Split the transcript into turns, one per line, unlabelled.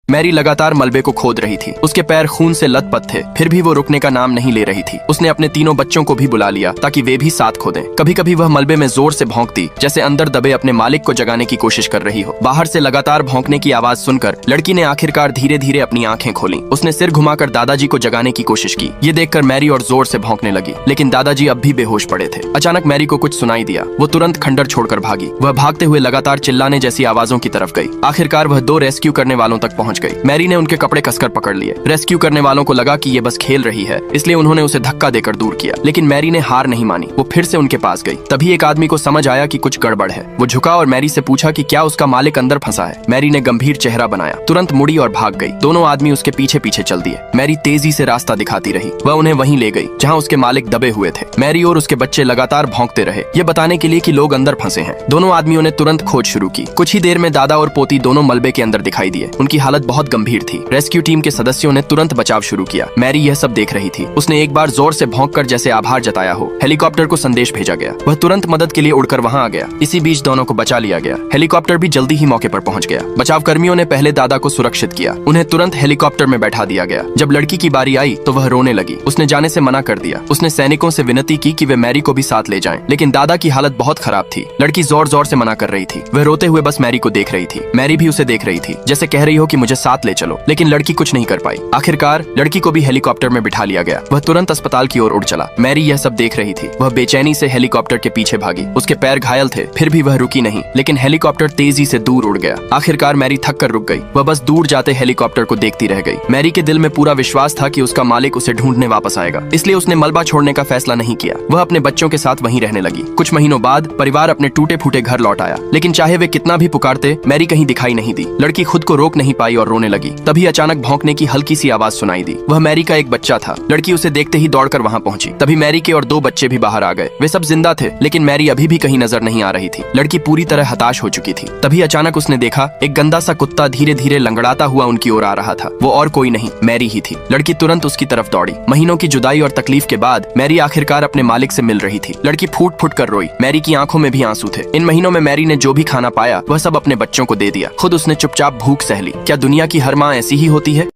Mary लगातार मलबे को खोद रही थी। उसके पैर खून से लथपथ थे, फिर भी वो रुकने का नाम नहीं ले रही थी। उसने अपने तीनों बच्चों को भी बुला लिया ताकि वे भी साथ खोदें। कभी कभी वह मलबे में जोर से भौंकती, जैसे अंदर दबे अपने मालिक को जगाने की कोशिश कर रही हो। बाहर से लगातार भौंकने की आवाज सुनकर लड़की ने आखिरकार धीरे धीरे अपनी आंखें खोली। उसने सिर घुमाकर दादाजी को जगाने की कोशिश की। ये देखकर मैरी और जोर से भौंकने लगी, लेकिन दादाजी अब भी बेहोश पड़े थे। अचानक मैरी को कुछ सुनाई दिया। वो तुरंत खंडर छोड़कर भागी। वह भागते हुए लगातार चिल्लाने जैसी आवाजों की तरफ गई। आखिरकार वह 2 रेस्क्यू करने वालों तक पहुंच गई। मैरी ने उनके कपड़े कसकर पकड़ लिए। रेस्क्यू करने वालों को लगा कि ये बस खेल रही है, इसलिए उन्होंने उसे धक्का देकर दूर किया। लेकिन मैरी ने हार नहीं मानी। वो फिर से उनके पास गई। तभी एक आदमी को समझ आया कि कुछ गड़बड़ है। वो झुका और मैरी से पूछा कि क्या उसका मालिक अंदर फंसा है। मैरी ने गंभीर चेहरा बनाया, तुरंत मुड़ी और भाग गई। दोनों आदमी उसके पीछे पीछे चल दिए। मैरी तेजी से रास्ता दिखाती रही। वह उन्हें वहीं ले गई जहाँ उसके मालिक दबे हुए थे। मैरी और उसके बच्चे लगातार भौंकते रहे, ये बताने के लिए कि लोग अंदर फंसे हैं। दोनों आदमियों ने तुरंत खोज शुरू की। कुछ ही देर में दादा और पोती दोनों मलबे के अंदर दिखाई दिए। उनकी हालत बहुत गंभीर थी। रेस्क्यू टीम के सदस्यों ने तुरंत बचाव शुरू किया। मैरी यह सब देख रही थी। उसने एक बार जोर से भौंककर जैसे आभार जताया हो। हेलीकॉप्टर को संदेश भेजा गया। वह तुरंत मदद के लिए उड़कर वहां आ गया। इसी बीच दोनों को बचा लिया गया। हेलीकॉप्टर भी जल्दी ही मौके पर पहुंच गया। बचाव कर्मियों ने पहले दादा को सुरक्षित किया। उन्हें तुरंत हेलीकॉप्टर में बैठा दिया गया। जब लड़की की बारी आई तो वह रोने लगी। उसने जाने से मना कर दिया। उसने सैनिकों से विनती की कि वे मैरी को भी साथ ले जाएं, लेकिन दादा की हालत बहुत खराब थी। लड़की जोर जोर से मना कर रही थी। वह रोते हुए बस मैरी को देख रही थी। मैरी भी उसे देख रही थी, जैसे कह रही हो कि मुझे साथ ले चलो, लेकिन लड़की कुछ नहीं कर पाई। आखिरकार लड़की को भी हेलीकॉप्टर में बिठा लिया गया। वह तुरंत अस्पताल की ओर उड़ चला। मैरी यह सब देख रही थी। वह बेचैनी से हेलीकॉप्टर के पीछे भागी। उसके पैर घायल थे, फिर भी वह रुकी नहीं, लेकिन हेलीकॉप्टर तेजी से दूर उड़ गया। आखिरकार मैरी थक कर रुक गई। वह बस दूर जाते हेलीकॉप्टर को देखती रह गई। मैरी के दिल में पूरा विश्वास था कि उसका मालिक उसे ढूंढने वापस आएगा, इसलिए उसने मलबा छोड़ने का फैसला नहीं किया। वह अपने बच्चों के साथ वहीं रहने लगी। कुछ महीनों बाद परिवार अपने टूटे फूटे घर लौट आया, लेकिन चाहे वे कितना भी पुकारते, मैरी कहीं दिखाई नहीं दी। लड़की खुद को रोक नहीं पाई और रोने लगी। तभी अचानक भौंकने की हल्की सी आवाज सुनाई दी। वह मैरी का एक बच्चा था। लड़की उसे देखते ही दौड़कर वहां पहुंची। तभी मैरी के और 2 बच्चे भी बाहर आ गए। वे सब जिंदा थे, लेकिन मैरी अभी भी कहीं नजर नहीं आ रही थी। लड़की पूरी तरह हताश हो चुकी थी। तभी अचानक उसने देखा एक गंदा सा कुत्ता धीरे धीरे लंगड़ाता हुआ उनकी ओर आ रहा था। वो और कोई नहीं, मैरी ही थी। लड़की तुरंत उसकी तरफ दौड़ी। महीनों की जुदाई और तकलीफ के बाद मैरी आखिरकार अपने मालिक से मिल रही थी। लड़की फूट फूट कर रोई। मैरी की आंखों में भी आंसू थे। इन महीनों में मैरी ने जो भी खाना पाया वह सब अपने बच्चों को दे दिया। खुद उसने चुपचाप भूख सह ली। क्या दुनिया की हर माँ ऐसी ही होती है?